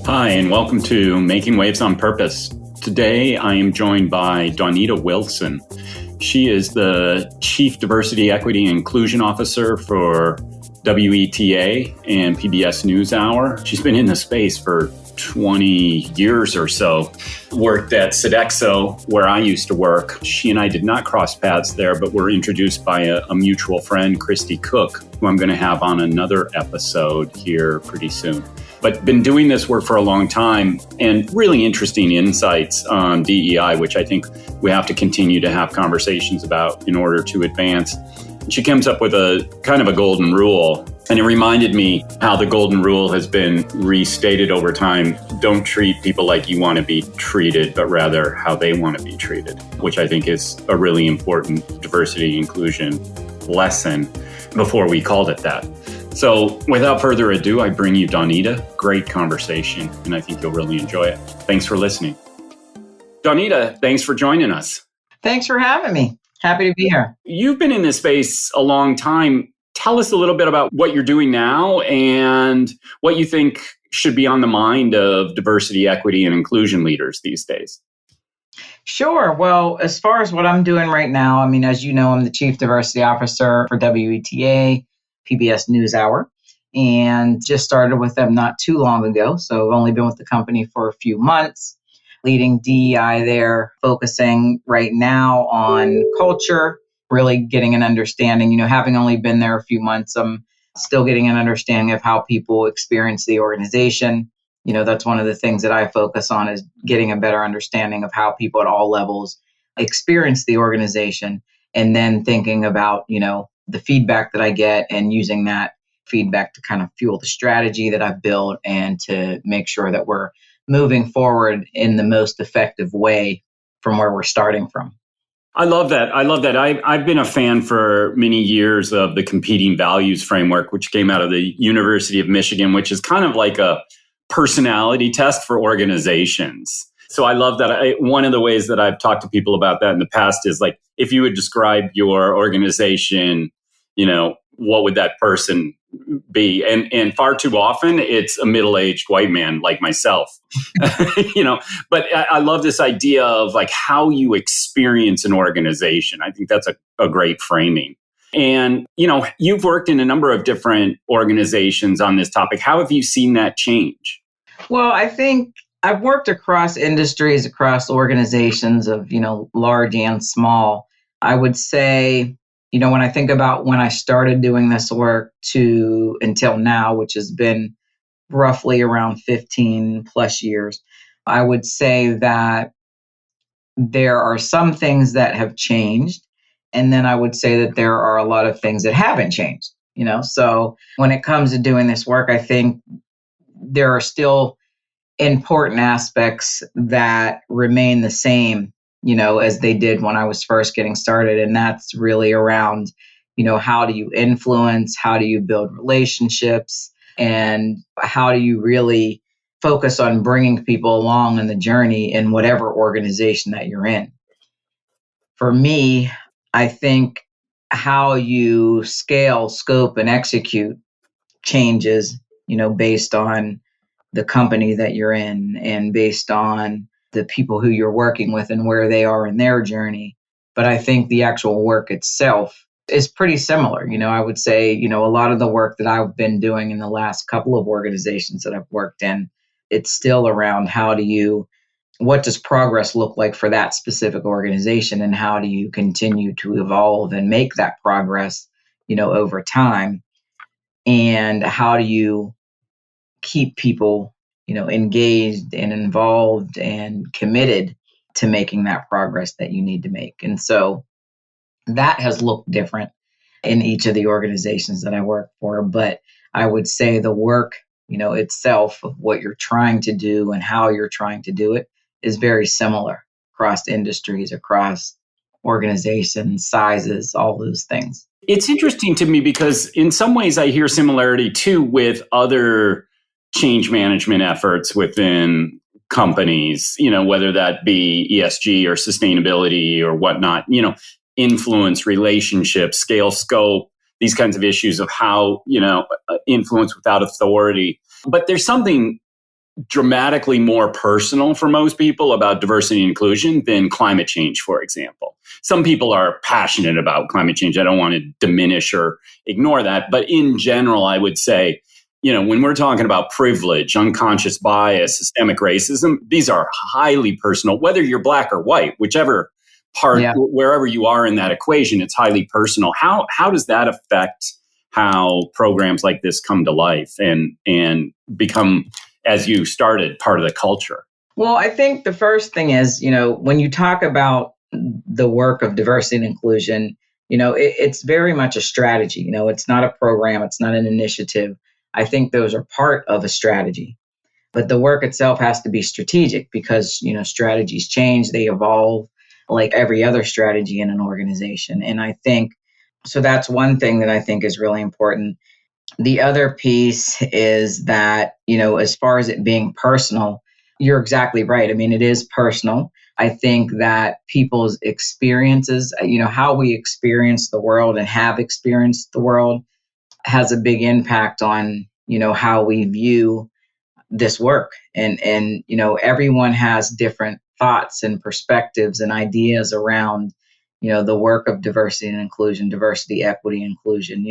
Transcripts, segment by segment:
Hi, and welcome to Making Waves on Purpose. Today, I am joined by Dawnita Wilson. She is the Chief Diversity, Equity, and Inclusion Officer for WETA and PBS NewsHour. She's been in the space for 20 years or so. Worked at Sodexo, where I used to work. She and I did not cross paths there, but were introduced by a mutual friend, Christy Cook, who I'm going to have on another episode here pretty soon. But been doing this work for a long time and really interesting insights on DEI, which I think we have to continue to have conversations about in order to advance. She comes up with a kind of a golden rule, and it reminded me how the golden rule has been restated over time. Don't treat people like you want to be treated, but rather how they want to be treated, which I think is a really important diversity inclusion lesson before we called it that. So without further ado, I bring you Dawnita. Great conversation, and I think you'll really enjoy it. Thanks for listening. Dawnita, thanks for joining us. Thanks for having me. Happy to be here. You've been in this space a long time. Tell us a little bit about what you're doing now and what you think should be on the mind of diversity, equity, and inclusion leaders these days. Sure. Well, as far as what I'm doing right now, as you know, I'm the Chief Diversity Officer for WETA, PBS NewsHour, and just started with them not too long ago. So I've only been with the company for a few months, leading DEI there, focusing right now on culture, really getting an understanding, having only been there a few months, I'm still getting an understanding of how people experience the organization. That's one of the things that I focus on, is getting a better understanding of how people at all levels experience the organization, and then thinking about, the feedback that I get and using that feedback to kind of fuel the strategy that I've built and to make sure that we're moving forward in the most effective way from where we're starting from. I love that. I've been a fan for many years of the competing values framework, which came out of the University of Michigan, which is kind of like a personality test for organizations. So I love that. One of the ways that I've talked to people about that in the past is like, if you would describe your organization, what would that person be? And far too often it's a middle-aged white man like myself, but I love this idea of like how you experience an organization. I think that's a great framing. And, you've worked in a number of different organizations on this topic. How have you seen that change? Well, I think I've worked across industries, across organizations of, large and small. I would say, when I think about when I started doing this work to until now, which has been roughly around 15 plus years, I would say that there are some things that have changed. And then I would say that there are a lot of things that haven't changed, So when it comes to doing this work, I think there are still important aspects that remain the same, as they did when I was first getting started. And that's really around, how do you influence? How do you build relationships? And how do you really focus on bringing people along in the journey in whatever organization that you're in? For me, I think how you scale, scope, and execute changes, based on the company that you're in and based on the people who you're working with and where they are in their journey. But I think the actual work itself is pretty similar. I would say, a lot of the work that I've been doing in the last couple of organizations that I've worked in, it's still around what does progress look like for that specific organization, and how do you continue to evolve and make that progress, over time, and how do you keep people, engaged and involved and committed to making that progress that you need to make. And so that has looked different in each of the organizations that I work for. But I would say the work, itself of what you're trying to do and how you're trying to do it is very similar across industries, across organizations, sizes, all those things. It's interesting to me because in some ways I hear similarity too with other change management efforts within companies, whether that be ESG or sustainability or whatnot, influence, relationships, scale, scope, these kinds of issues of how, influence without authority. But there's something dramatically more personal for most people about diversity and inclusion than climate change, for example. Some people are passionate about climate change. I don't want to diminish or ignore that. But in general, I would say, when we're talking about privilege, unconscious bias, systemic racism, these are highly personal, whether you're black or white, whichever part, wherever you are in that equation, it's highly personal. How does that affect how programs like this come to life and become, as you started, part of the culture? Well, I think the first thing is, when you talk about the work of diversity and inclusion, it's very much a strategy. It's not a program, it's not an initiative. I think those are part of a strategy. But the work itself has to be strategic because, strategies change, they evolve like every other strategy in an organization. And I think, so that's one thing that I think is really important. The other piece is that, as far as it being personal, you're exactly right. I mean, it is personal. I think that people's experiences, how we experience the world and have experienced the world has a big impact on, how we view this work. And everyone has different thoughts and perspectives and ideas around, the work of diversity and inclusion, diversity, equity, inclusion.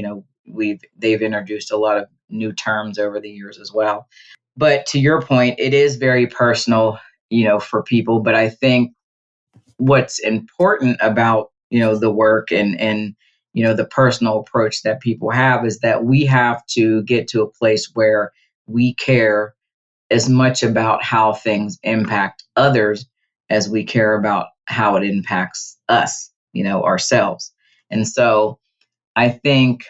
They've introduced a lot of new terms over the years as well. But to your point, it is very personal, for people. But I think what's important about, the work and the personal approach that people have is that we have to get to a place where we care as much about how things impact others as we care about how it impacts us, ourselves. And so I think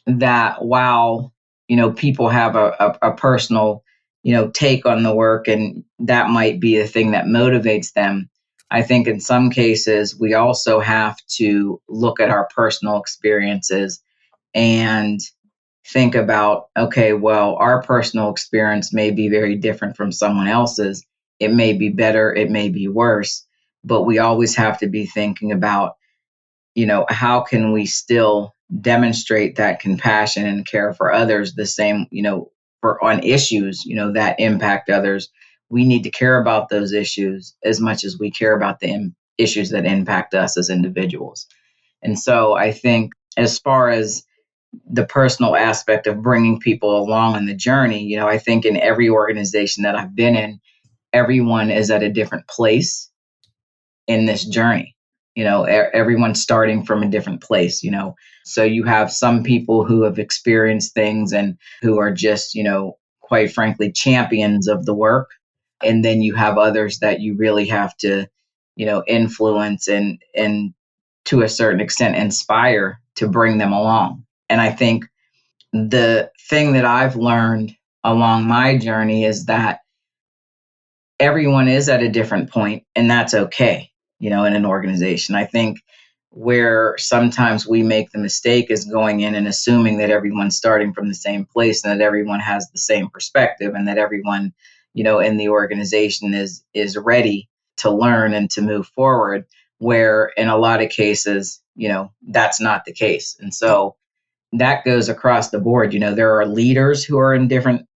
that while, people have a personal, take on the work, and that might be a thing that motivates them, I think in some cases we also have to look at our personal experiences and think about, okay, well, our personal experience may be very different from someone else's. It may be better, it may be worse, but we always have to be thinking about, how can we still demonstrate that compassion and care for others the same, for on issues, that impact others. We need to care about those issues as much as we care about the issues that impact us as individuals. And so I think as far as the personal aspect of bringing people along on the journey, I think in every organization that I've been in, everyone is at a different place in this journey. Everyone's starting from a different place, So you have some people who have experienced things and who are just, quite frankly, champions of the work. And then you have others that you really have to, influence and to a certain extent inspire to bring them along. And I think the thing that I've learned along my journey is that everyone is at a different point, and that's okay, in an organization. I think where sometimes we make the mistake is going in and assuming that everyone's starting from the same place and that everyone has the same perspective and that everyone, in the organization is ready to learn and to move forward, where in a lot of cases, that's not the case. And so that goes across the board. There are leaders who are in different,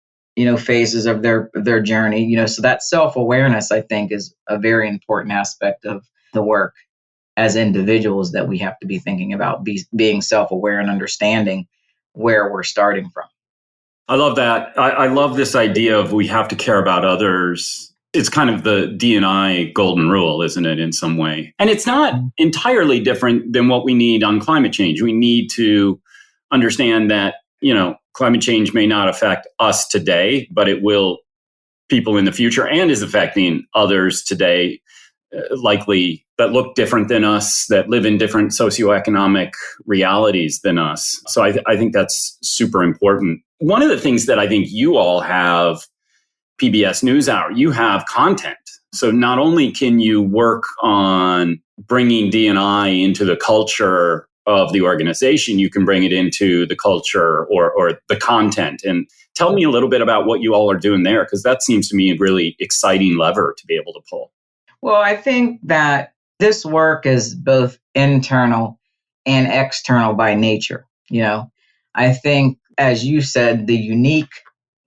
phases of their journey, so that self-awareness, I think, is a very important aspect of the work as individuals that we have to be thinking about, being self-aware and understanding where we're starting from. I love that. I love this idea of we have to care about others. It's kind of the DEI golden rule, isn't it, in some way? And it's not entirely different than what we need on climate change. We need to understand that, climate change may not affect us today, but it will people in the future and is affecting others today, likely that look different than us, that live in different socioeconomic realities than us. So I think that's super important. One of the things that I think you all have, PBS NewsHour, you have content. So not only can you work on bringing D&I into the culture of the organization, you can bring it into the culture or the content. And tell me a little bit about what you all are doing there, because that seems to me a really exciting lever to be able to pull. Well, I think that this work is both internal and external by nature. I think, as you said, the unique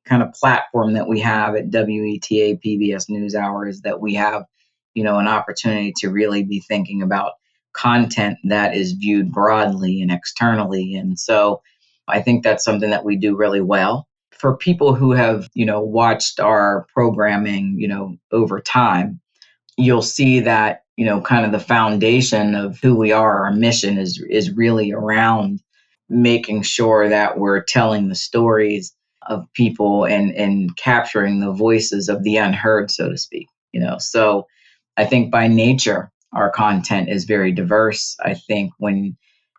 kind of platform that we have at WETA PBS NewsHour is that we have, an opportunity to really be thinking about content that is viewed broadly and externally. And so I think that's something that we do really well. For people who have, watched our programming, over time, you'll see that, kind of the foundation of who we are, our mission is really around making sure that we're telling the stories of people and capturing the voices of the unheard, so to speak. So I think by nature, our content is very diverse. I think when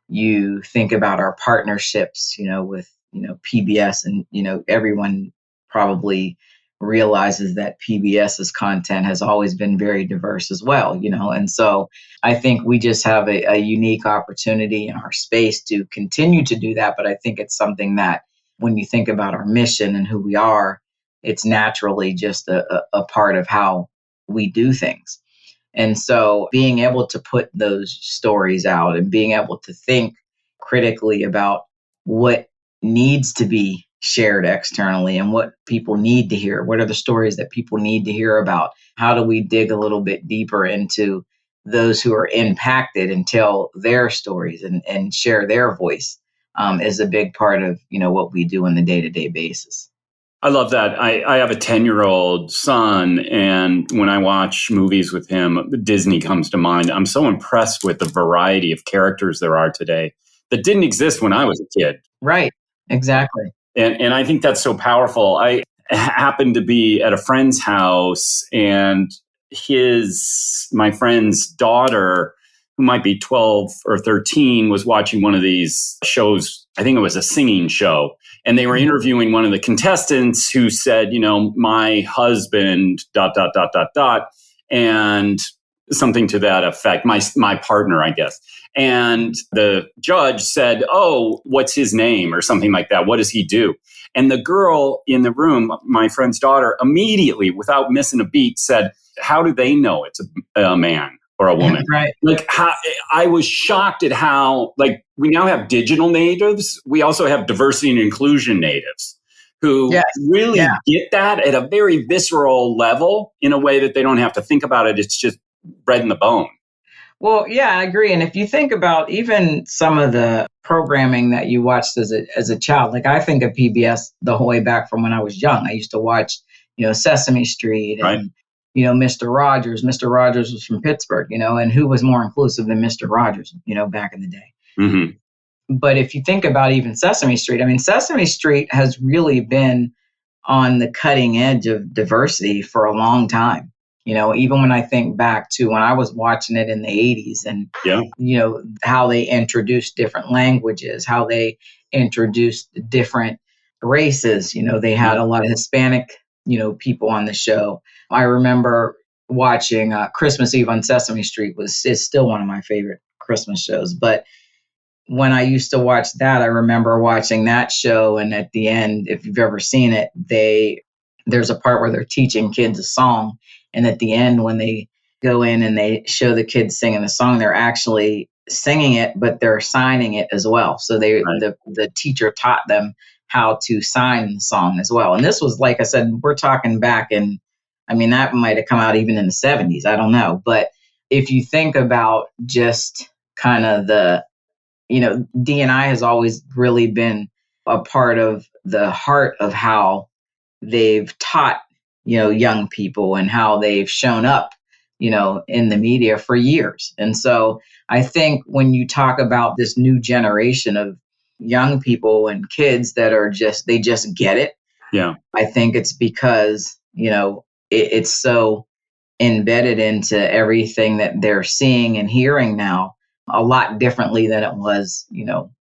you think about our partnerships, with, PBS and, everyone probably realizes that PBS's content has always been very diverse as well, and so I think we just have a unique opportunity in our space to continue to do that. But I think it's something that when you think about our mission and who we are, it's naturally just a part of how we do things. And so being able to put those stories out and being able to think critically about what needs to be shared externally and what people need to hear, what are the stories that people need to hear about? How do we dig a little bit deeper into those who are impacted and tell their stories and share their voice is a big part of, what we do on the day-to-day basis. I love that. I have a 10-year-old son, and when I watch movies with him, Disney comes to mind. I'm so impressed with the variety of characters there are today that didn't exist when I was a kid. Right. Exactly. And I think that's so powerful. I happened to be at a friend's house, and my friend's daughter, who might be 12 or 13, was watching one of these shows. I think it was a singing show. And they were interviewing one of the contestants who said, my husband, ... and something to that effect, my partner, I guess. And the judge said, oh, what's his name or something like that? What does he do? And the girl in the room, my friend's daughter, immediately, without missing a beat, said, how do they know it's a man or a woman? Right. I was shocked at how, we now have digital natives. We also have diversity and inclusion natives who really get that at a very visceral level in a way that they don't have to think about it. It's just bred in the bone. Well, yeah, I agree. And if you think about even some of the programming that you watched as a child, I think of PBS the whole way back from when I was young. I used to watch, Sesame Street and, right. Mr. Rogers. Mr. Rogers was from Pittsburgh, and who was more inclusive than Mr. Rogers, back in the day. Mm-hmm. But if you think about even Sesame Street, Sesame Street has really been on the cutting edge of diversity for a long time. Even when I think back to when I was watching it in the 80s and, how they introduced different languages, how they introduced different races. They had a lot of Hispanic, people on the show. I remember watching Christmas Eve on Sesame Street is still one of my favorite Christmas shows. But when I used to watch that, I remember watching that show. And at the end, if you've ever seen it, there's a part where they're teaching kids a song. And at the end, when they go in and they show the kids singing the song, they're actually singing it, but they're signing it as well. So the teacher taught them how to sign the song as well. And this was, like I said, we're talking back in, that might have come out even in the 70s. I don't know. But if you think about just kind of D&I has always really been a part of the heart of how they've taught, young people and how they've shown up, in the media for years. And so I think when you talk about this new generation of young people and kids that they just get it. Yeah. I think it's because, it's so embedded into everything that they're seeing and hearing now a lot differently than it was,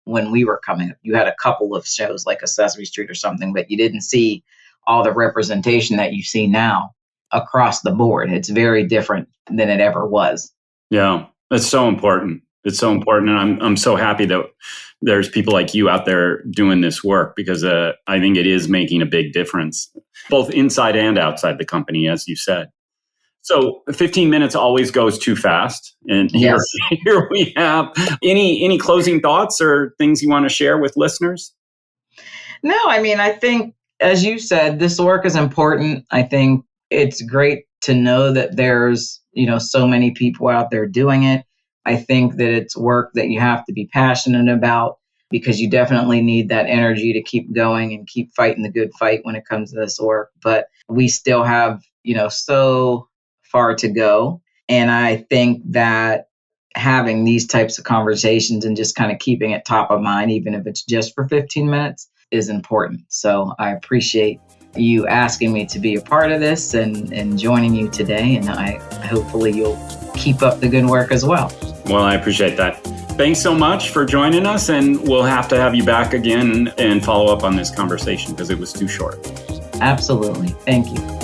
when we were coming up. You had a couple of shows like a Sesame Street or something, but you didn't see all the representation that you see now across the board. It's very different than it ever was. Yeah, that's so important. It's so important. And I'm so happy that there's people like you out there doing this work because I think it is making a big difference, both inside and outside the company, as you said. So 15 minutes always goes too fast. And here we have any closing thoughts or things you want to share with listeners? No, I think as you said, this work is important. I think it's great to know that there's, so many people out there doing it. I think that it's work that you have to be passionate about because you definitely need that energy to keep going and keep fighting the good fight when it comes to this work. But we still have, so far to go. And I think that having these types of conversations and just kind of keeping it top of mind, even if it's just for 15 minutes, is important. So I appreciate you asking me to be a part of this and joining you today. And I hopefully you'll keep up the good work as well. Well, I appreciate that. Thanks so much for joining us, and we'll have to have you back again and follow up on this conversation because it was too short. Absolutely. Thank you.